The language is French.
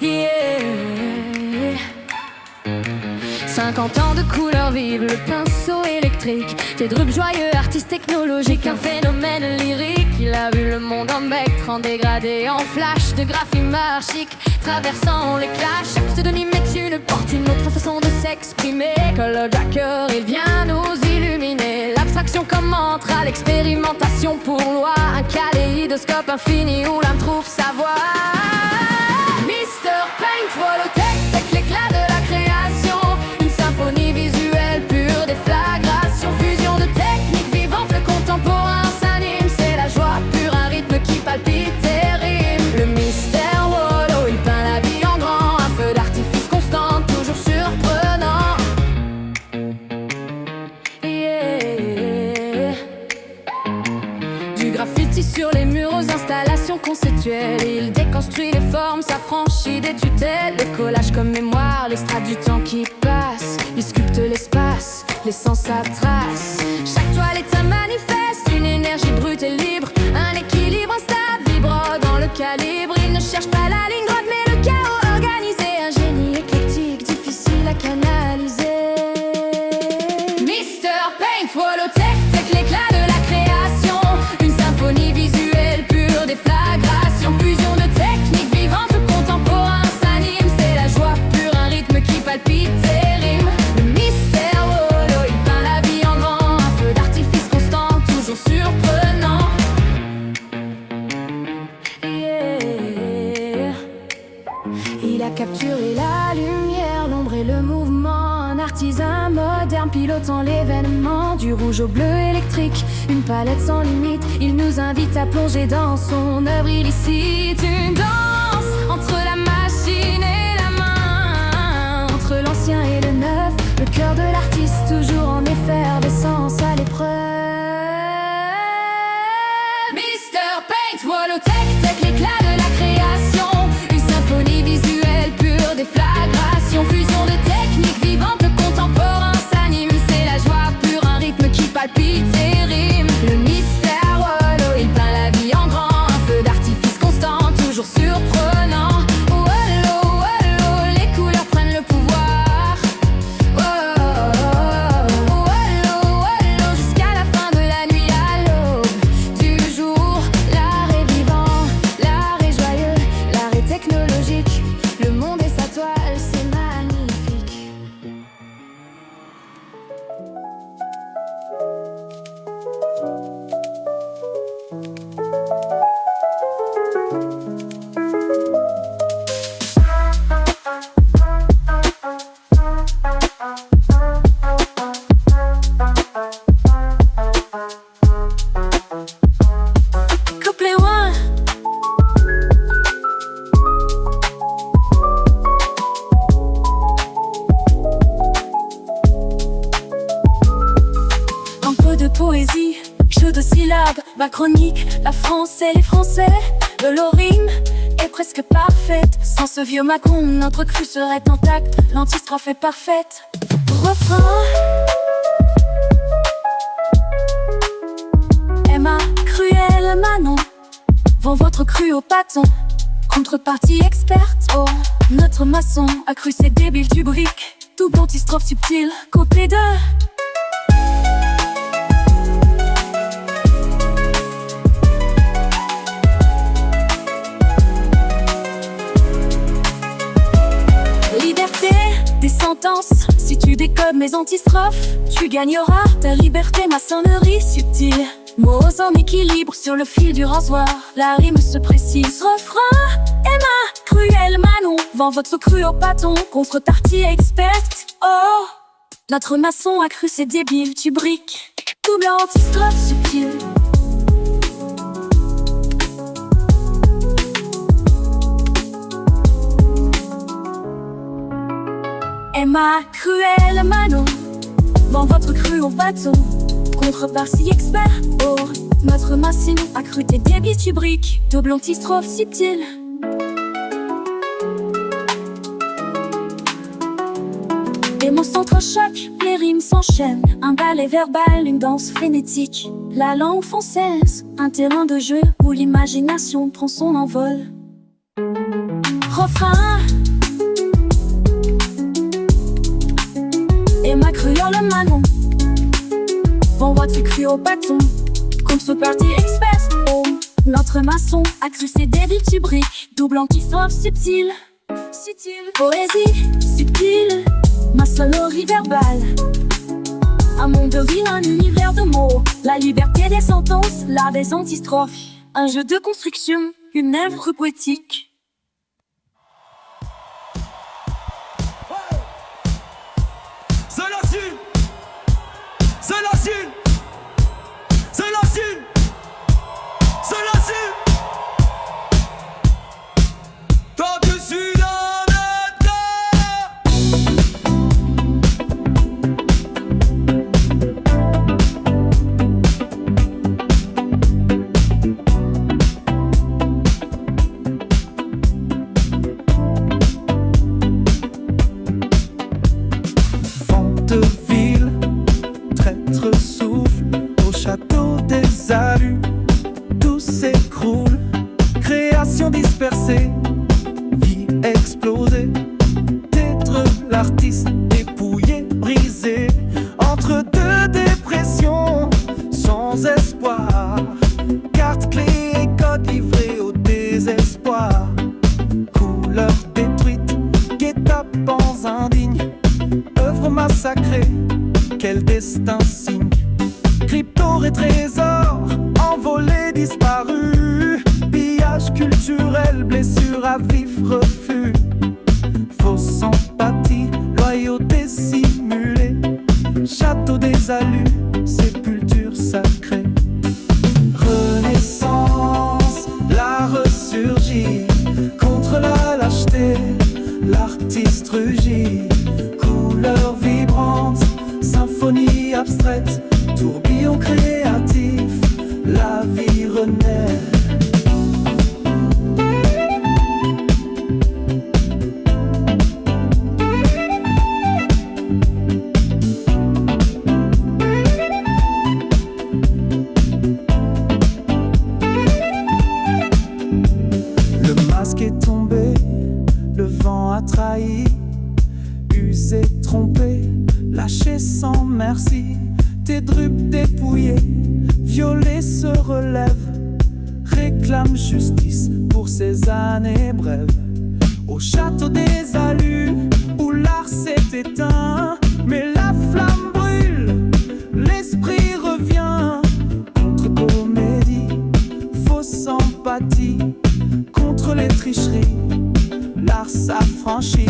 Yeah. 50 ans de couleurs vives, le pinceau électrique, des drupes joyeux, artistes technologiques, un phénomène lyrique. Il a vu le monde en spectre, en dégradé, en flash, de graphisme archique, traversant les clashs. Chaque pseudonyme est une porte, une autre façon de s'exprimer. Colorjacker, il vient nous illuminer. L'abstraction commente à l'expérimentation pour loi, un kaléidoscope infini où l'âme trouve sa voix. Mr. Paint, Holotech, l'éclat de la création, une symphonie visuelle pure, déflagration, fusion de techniques vivantes, le contemporain s'anime, c'est la joie pure, un rythme qui palpite et rime. Le mystère Wolo, il peint la vie en grand, un feu d'artifice constant, toujours surprenant. Yeah. Du graffiti sur les murs aux installations conceptuelles, il déconstruit les formes, s'affranchit des tutelles. Le collage comme mémoire, l'estrade du temps qui passe, il sculpte l'espace, laissant sa trace. Chaque toile est un manifeste, une énergie brute et libre, un équilibre instable, vibre dans le calibre. Il ne cherche pas la ligne droite mais le chaos organisé, un génie éclectique, difficile à canaliser. Mr. Paint, Holotech, l'éclat de la création, une symphonie visuelle pure, déflagration, fusion de techniques vivantes, le contemporain s'anime, c'est la joie pure, un rythme qui palpite et rime. Le mystère Wolo, il peint la vie en grand, un feu d'artifice constant, toujours surprenant. Yeah. Il a capturé la lumière, l'ombre et le mouvement, un artisan moderne pilotant l'événement. Du rouge au bleu électrique, une palette sans limite, il nous invite à plonger dans son œuvre illicite. Une danse entre la machine et la main, entre l'ancien et le neuf, le cœur de l'artiste toujours en effervescence à l'épreuve. Mr. Paint, Holotech, l'éclat de la création, une symphonie visuelle pure, déflagration, fusion de techniques vivantes, le contemporain s'anime, c'est la joie pure, un rythme qui palpite et rime. Le mystère Wolo, il peint la vie en grand, un feu d'artifice constant, toujours surprenant. Wolo, Wolo, les couleurs prennent le pouvoir. Wolo, Wolo, jusqu'à la fin de la nuit à l'aube du jour. L'art est vivant, l'art est joyeux, l'art est technologique, le monde est sa toile, c'est magnifique. Couplet 1. Un peu de poésie, jeu de syllabes, ma chronique, la France et les Français. Le rime est presque parfaite, sans ce vieux Macron, notre cru serait intact, l'antistrophe est parfaite. Refrain. Emma, Cruel, Manon, vend votre cru au pâton. Contrepartie experte, oh, notre maçon a cru c'est débile du brick. Double antistrophe subtile, côté 2. Liberté des sentences, si tu décodes mes antistrophes, tu gagneras ta liberté, maçonnerie subtile. Mots en équilibre sur le fil du rasoir, la rime se précise. Refrain. Emma, Cruel, Manon, vend votre cru au pâton. Contrepartie experte, oh, notre maçon a cru c'est débile du brick. Double antistrophe subtile. Emma, Cruel, Manon, vend votre cru au bâton. Contrepartie expert, oh, notre machine a cru t'es débile du brick. Double antistrophe subtile. Les mots s'entrechoquent, les rimes s'enchaînent, un ballet verbal, une danse frénétique. La langue française, un terrain de jeu où l'imagination prend son envol. Refrain et ma créole Manon. Vont tu crie au bâton. Contrepartie express, oh. Notre maçon a cru ses débits tubriques, doublant qui sauve subtil. Poésie, subtile, ma sonnerie verbale. Un monde de vie, un univers de mots. La liberté des sentences, l'art des antistrophes. Un jeu de construction, une œuvre poétique. De ville, traître souffle au château des alus. Tout s'écroule, création dispersée, vie explosée. D'être l'artiste dépouillé, brisé, entre deux dépressions, sans espoir. Carte, clé et code livrés au désespoir. Couleur détruite, guet-apens indignes. Œuvre massacrée, quel destin signe. Crypto et trésors, envolés, disparus. Pillage culturel, blessure à vif refus. Fausse empathie, loyauté simulée. Château des alus, sépulture sacrée. Renaissance, l'art ressurgit. Contre la lâcheté, l'artiste rugit. Couleurs vibrantes, symphonie abstraite, tourbillon créatif, la vie renaît. Le masque est tombé, le vent a trahi. Usé, trompé, lâché sans merci. Tes drupes dépouillées, violées se relèvent. Réclame justice pour ces années brèves. Au château des alus, où l'art s'est éteint, mais la flamme brûle, l'esprit revient. Contre comédie, fausse empathie, contre les tricheries, l'art s'affranchit.